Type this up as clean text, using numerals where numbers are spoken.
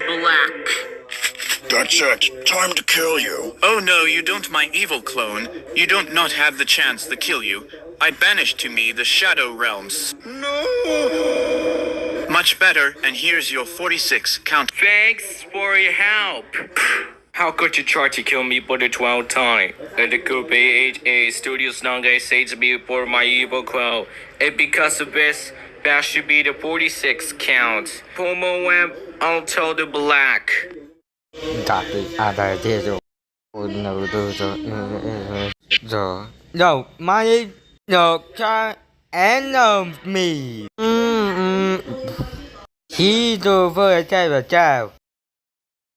Black. That's it. Time to kill you. Oh no, you don't, my evil clone. You don't not have the chance to kill you. I banished to me the shadow realms. No! Much better, and here's your 46 count. Thanks for your help. How could you try to kill me for the 12th time? And the could be a Studios Nanga saves me for my evil clone. And because of this, that should be the 46 count. Pomo went onto the black. No, money, no, enemy. He's over a child.